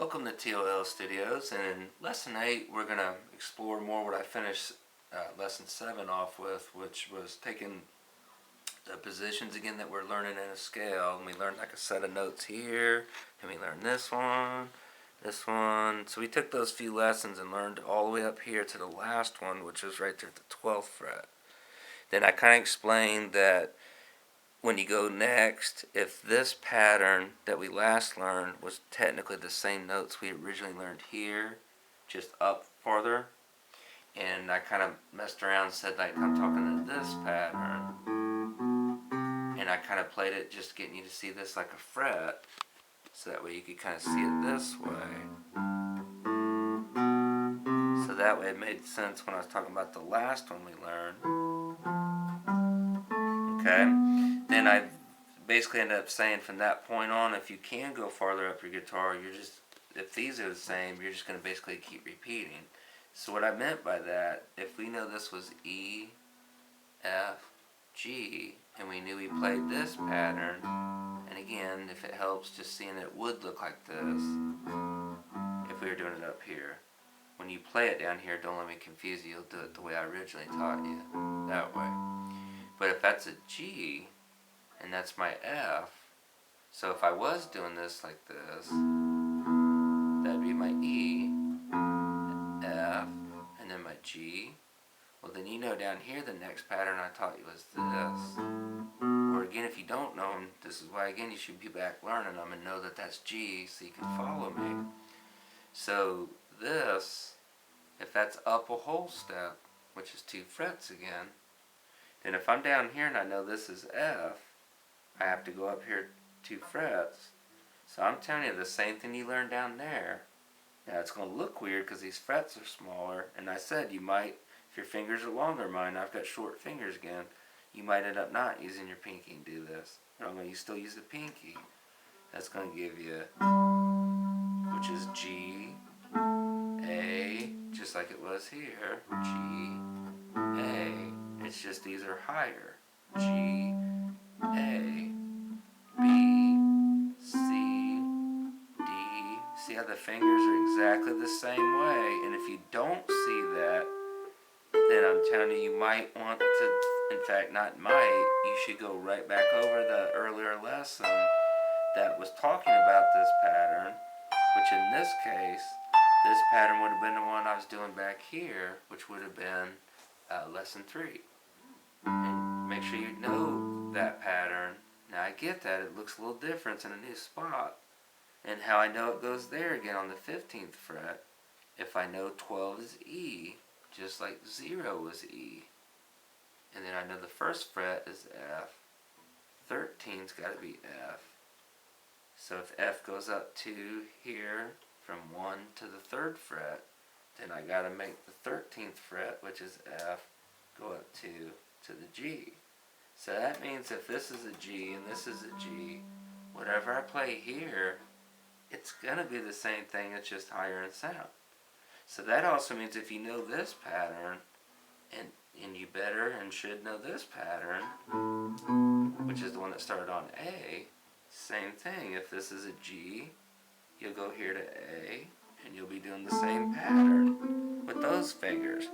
Welcome to T.O.L Studios, and in Lesson 8 we're going to explore more what I finished Lesson 7 off with, which was taking the positions again that we're learning in a scale. And we learned like a set of notes here, and we learned this one. So we took those few lessons and learned all the way up here to the last one, which was right there at the 12th fret. Then I kind of explained that when you go next, if this pattern that we last learned was technically the same notes we originally learned here, just up farther, and I kind of messed around and said like I'm talking to this pattern, and I kind of played it just getting you to see this like a fret, so that way you could kind of see it this way. So that way it made sense when I was talking about the last one we learned. Okay? Then I basically ended up saying from that point on, if you can go farther up your guitar, if these are the same, you're just going to basically keep repeating. So what I meant by that, if we know this was E, F, G, and we knew we played this pattern, and again, if it helps, just seeing it would look like this if we were doing it up here. When you play it down here, don't let me confuse you, you'll do it the way I originally taught you, that way. But if that's a G, and that's my F, so if I was doing this like this, that'd be my E, F, and then my G. Well, then you know down here the next pattern I taught you was this. Or again, if you don't know them, this is why again you should be back learning them and know that that's G so you can follow me. So this, if that's up a whole step, which is 2 frets again, then if I'm down here and I know this is F, I have to go up here 2 frets. So I'm telling you the same thing you learned down there. Now it's going to look weird because these frets are smaller, and I said you might, if your fingers are longer than mine, I've got short fingers again, you might end up not using your pinky and do this. But I'm going to still use the pinky. That's going to give you, which is G, A, just like it was here, G, A. It's just these are higher. G, A, B, C, D. See how the fingers are exactly the same way? And if you don't see that, then I'm telling you, you might want to, in fact, not might, you should go right back over the earlier lesson that was talking about this pattern, which in this case, this pattern would have been the one I was doing back here, which would have been lesson 3. And make sure you know that pattern. Now I get that, it looks a little different in a new spot. And how I know it goes there again on the 15th fret, if I know 12 is E, just like 0 is E. And then I know the first fret is F, 13's got to be F. So if F goes up to here from 1 to the 3rd fret, then I got to make the 13th fret, which is F, go up to the G. So that means if this is a G and this is a G, whatever I play here, it's going to be the same thing, it's just higher in sound. So that also means if you know this pattern, and you better and should know this pattern, which is the one that started on A, same thing. If this is a G, you'll go here to A, and you'll be doing the same pattern with those fingers.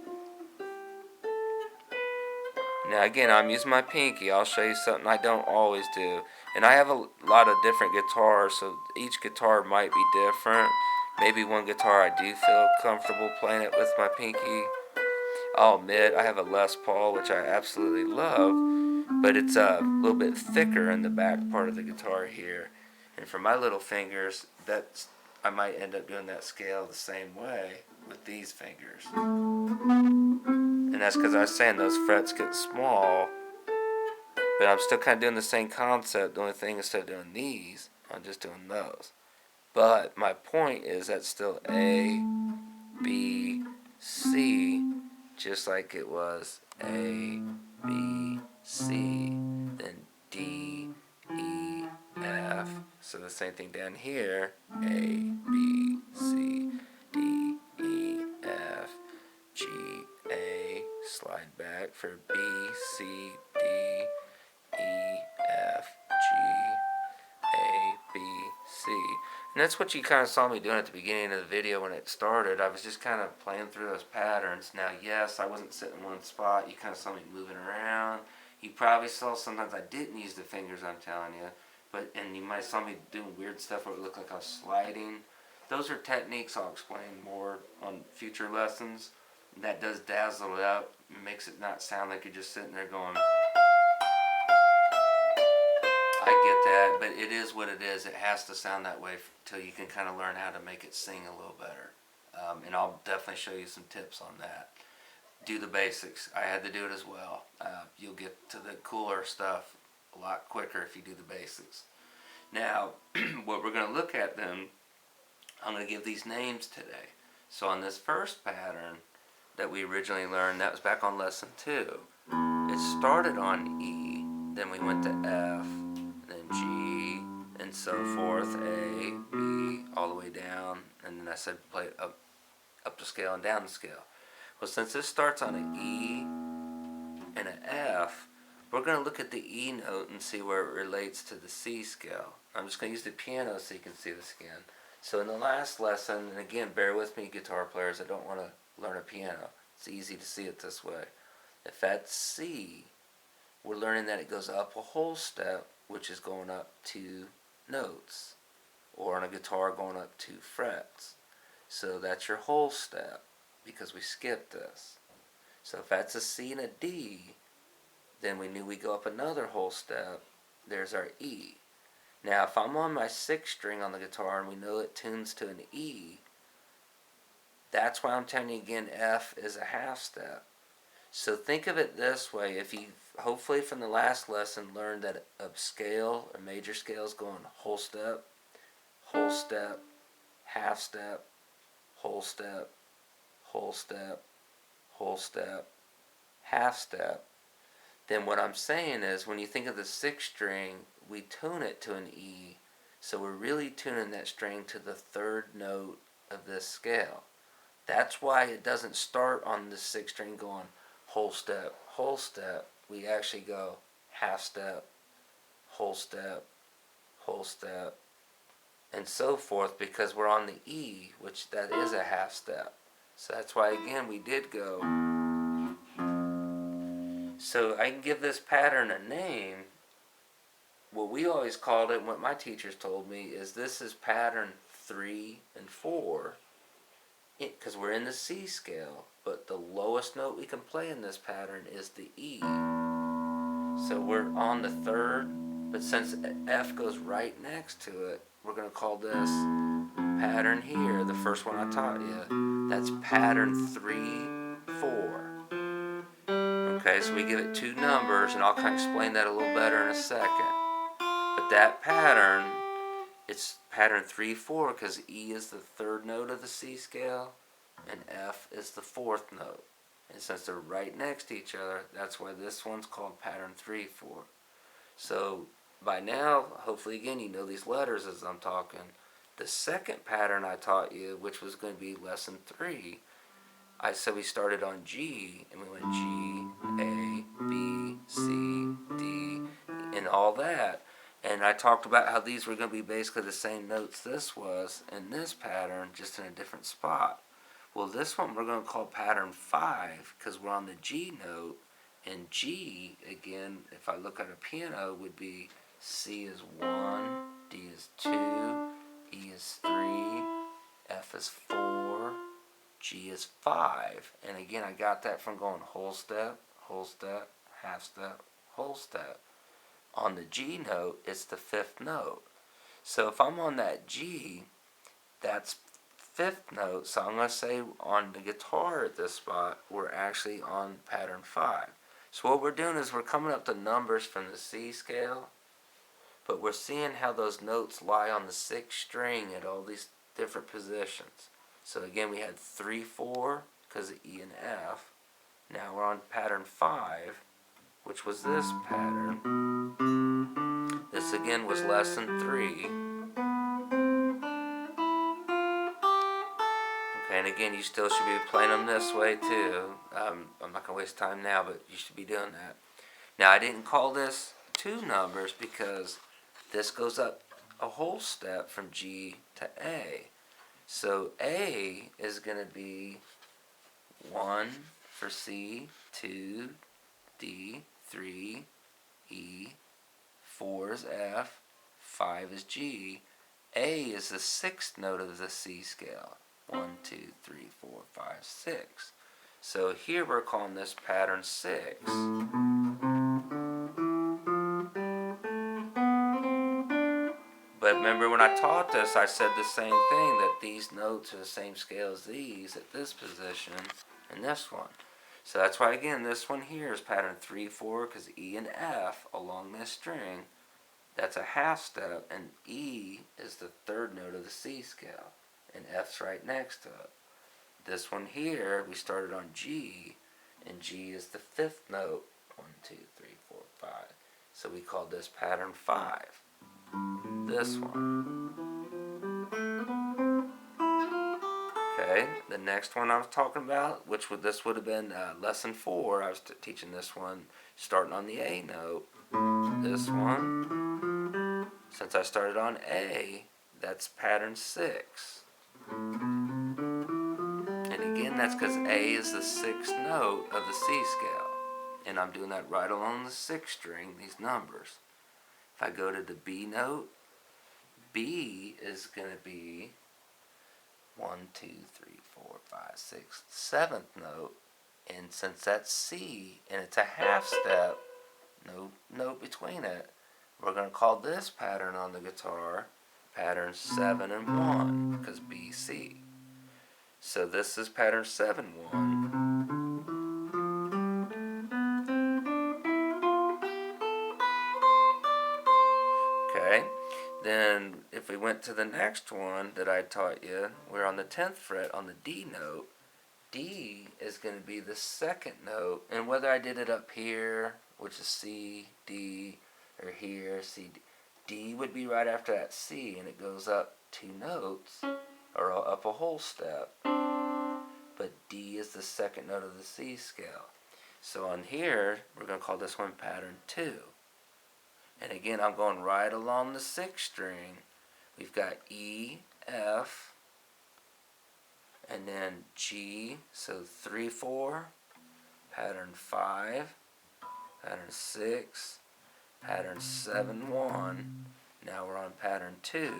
Now again, I'm using my pinky. I'll show you something I don't always do. And I have a lot of different guitars, so each guitar might be different. Maybe one guitar I do feel comfortable playing it with my pinky. I'll admit I have a Les Paul, which I absolutely love, but it's a little bit thicker in the back part of the guitar here. And for my little fingers, I might end up doing that scale the same way with these fingers. And that's because I was saying those frets get small, but I'm still kind of doing the same concept. The only thing, instead of doing these, I'm just doing those. But my point is that's still A, B, C, just like it was A, B, C, then D, E, F. So the same thing down here, A, B, C, D, E, F, G, A, slide back for B, C, D, E, F, G, A, B, C. And that's what you kind of saw me doing at the beginning of the video when it started. I was just kind of playing through those patterns. Now, yes, I wasn't sitting in one spot. You kind of saw me moving around. You probably saw sometimes I didn't use the fingers, I'm telling you. And you might saw me doing weird stuff where it looked like I was sliding. Those are techniques I'll explain more on future lessons. That does dazzle it out. Makes it not sound like you're just sitting there going... I get that, but it is what it is. It has to sound that way till you can kind of learn how to make it sing a little better. And I'll definitely show you some tips on that. Do the basics. I had to do it as well. You'll get to the cooler stuff a lot quicker if you do the basics. Now, what we're going to look at then, I'm going to give these names today. So on this first pattern that we originally learned, that was back on lesson 2. It started on E, then we went to F, then G, and so forth, A, B, all the way down, and then I said play it up the scale and down the scale. Well, since this starts on an E and an F, we're going to look at the E note and see where it relates to the C scale. I'm just going to use the piano so you can see this again. So in the last lesson, and again, bear with me guitar players, I don't want to learn a piano. It's easy to see it this way. If that's C, we're learning that it goes up a whole step, which is going up 2 notes, or on a guitar going up 2 frets. So that's your whole step, because we skipped this. So if that's a C and a D, then we knew we go up another whole step. There's our E. Now if I'm on my 6th string on the guitar and we know it tunes to an E, that's why I'm telling you again, F is a half step. So think of it this way. If you hopefully from the last lesson learned that a scale, a major scale, is going whole step, half step, whole step, whole step, whole step, half step, then what I'm saying is when you think of the 6th string, we tune it to an E. So we're really tuning that string to the 3rd note of this scale. That's why it doesn't start on the 6th string going whole step, whole step. We actually go half step, whole step, and so forth, because we're on the E, which that is a half step. So that's why again we did go. So I can give this pattern a name. What we always called it, and what my teachers told me, is this is pattern 3 and 4, because we're in the C scale, but the lowest note we can play in this pattern is the E. So we're on the 3rd, but since F goes right next to it, we're going to call this pattern here, the first one I taught you, that's pattern 3, 4. Okay, so we give it 2 numbers, and I'll kind of explain that a little better in a second. But that pattern, it's pattern 3, 4, because E is the 3rd note of the C scale, and F is the 4th note. And since they're right next to each other, that's why this one's called pattern 3, 4. So by now, hopefully again, you know these letters as I'm talking. The second pattern I taught you, which was going to be lesson 3, I said we started on G, and we went G, A, B, C, D, and all that. And I talked about how these were going to be basically the same notes this was in this pattern, just in a different spot. Well, this one we're going to call pattern 5, because we're on the G note, and G, again, if I look at a piano, would be C is 1, D is 2, E is 3, F is 4, G is 5. And again, I got that from going whole step, half step, whole step. On the G note, it's the 5th note. So if I'm on that G, that's 5th note. So I'm going to say on the guitar at this spot, we're actually on pattern 5. So what we're doing is we're coming up to numbers from the C scale, but we're seeing how those notes lie on the 6th string at all these different positions. So again, we had 3, 4 because of E and F. Now we're on pattern 5, which was this pattern. This again was lesson 3. Okay, and again, you still should be playing them this way too. I'm not going to waste time now, but you should be doing that. Now I didn't call this 2 numbers because this goes up a whole step from G to A. So A is going to be 1 for C, 2, D, 3, E, 4 is F, 5 is G. A is the sixth note of the C scale. 1, 2, 3, 4, 5, 6. So here we're calling this pattern 6. But remember when I taught this, I said the same thing, that these notes are the same scale as these at this position and this one. So that's why, again, this one here is pattern 3, 4, because E and F along this string, that's a half step, and E is the third note of the C scale, and F's right next to it. This one here, we started on G, and G is the fifth note. 1, 2, 3, 4, 5. So we called this pattern 5. This one. Okay, the next one I was talking about, this would have been lesson 4. I was teaching this one starting on the A note. This one, since I started on A, that's pattern 6. And again, that's because A is the sixth note of the C scale. And I'm doing that right along the sixth string, these numbers. If I go to the B note, B is going to be 1, 2, 3, 4, 5, 6, seventh note. And since that's C and it's a half step, no note between it, we're going to call this pattern on the guitar pattern 7 and 1, because B, C. So this is pattern 7, 1. Okay, then if we went to the next one that I taught you, we're on the 10th fret on the D note. D is going to be the second note, and whether I did it up here, which is C, D, or here, C, D, D would be right after that C, and it goes up 2 notes, or up a whole step. But D is the second note of the C scale. So on here, we're going to call this one pattern 2. And again, I'm going right along the 6th string. We've got E, F, and then G, so 3, 4, pattern 5, pattern 6, pattern 7, 1. Now we're on pattern 2.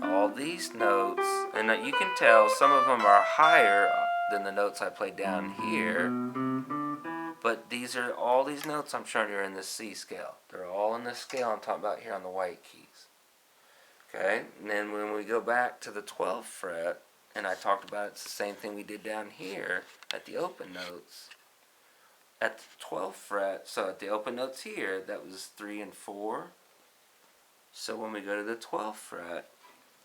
All these notes, and you can tell some of them are higher than the notes I played down here, but all these notes I'm showing you are in the C scale. They're all in the scale I'm talking about here on the white keys. Okay, and then when we go back to the 12th fret, and I talked about it's the same thing we did down here at the open notes. At the 12th fret, so at the open notes here, that was 3 and 4. So when we go to the 12th fret,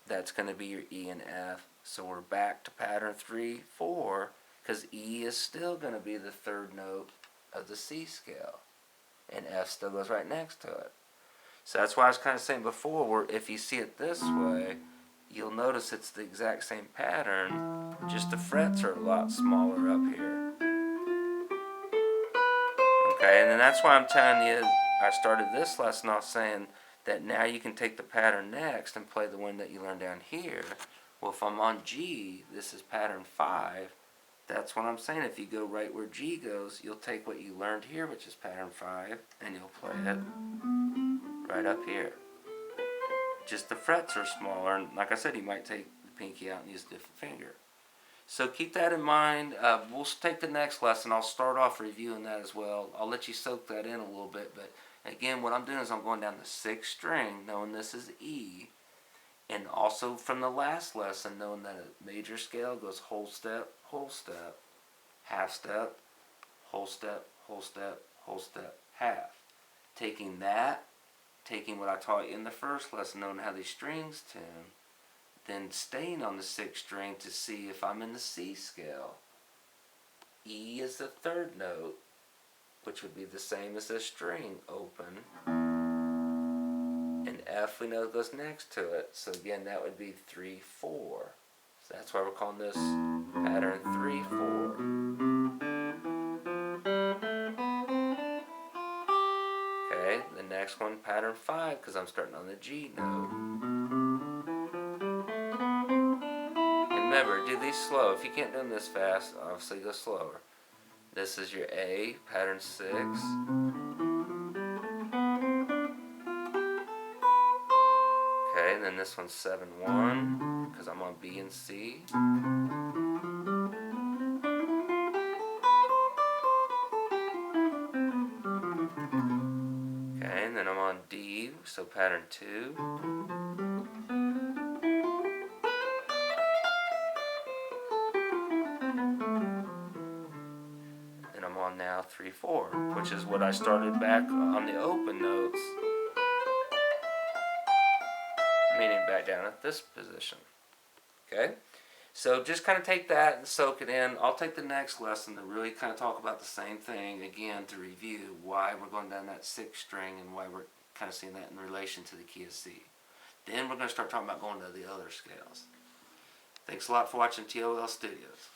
that's going to be your E and F. So we're back to pattern 3, 4, because E is still going to be the third note of the C scale, and F still goes right next to it. So that's why I was kind of saying before, where if you see it this way, you'll notice it's the exact same pattern, just the frets are a lot smaller up here. Okay, and then that's why I'm telling you, I started this lesson off saying that now you can take the pattern next and play the one that you learned down here. Well, if I'm on G, this is pattern 5. That's what I'm saying. If you go right where G goes, you'll take what you learned here, which is pattern 5, and you'll play it right up here. Just the frets are smaller, and like I said, you might take the pinky out and use a different finger. So keep that in mind. We'll take the next lesson. I'll start off reviewing that as well. I'll let you soak that in a little bit, but again, what I'm doing is I'm going down the 6th string, knowing this is E, and also from the last lesson, knowing that a major scale goes whole step, half step, whole step, whole step, whole step, half. Taking what I taught you in the first lesson, knowing how these strings tune, then staying on the 6th string to see if I'm in the C scale. E is the third note, which would be the same as this string, open. And F we know goes next to it, so again that would be 3, 4. So that's why we're calling this pattern 3, 4. Okay, the next next one, pattern 5, because I'm starting on the G note. And remember, do these slow. If you can't do them this fast, obviously go slower. This is your A, pattern 6. Okay, and then this one's 7-1, because I'm on B and C. Okay, and then I'm on D, so pattern 2. And I'm on now 3-4, which is what I started back on the open notes, meaning back down at this position. Okay? So just kind of take that and soak it in. I'll take the next lesson to really kind of talk about the same thing again, to review why we're going down that 6th string and why we're kind of seeing that in relation to the key of C. Then we're going to start talking about going to the other scales. Thanks a lot for watching T.O.L Studios.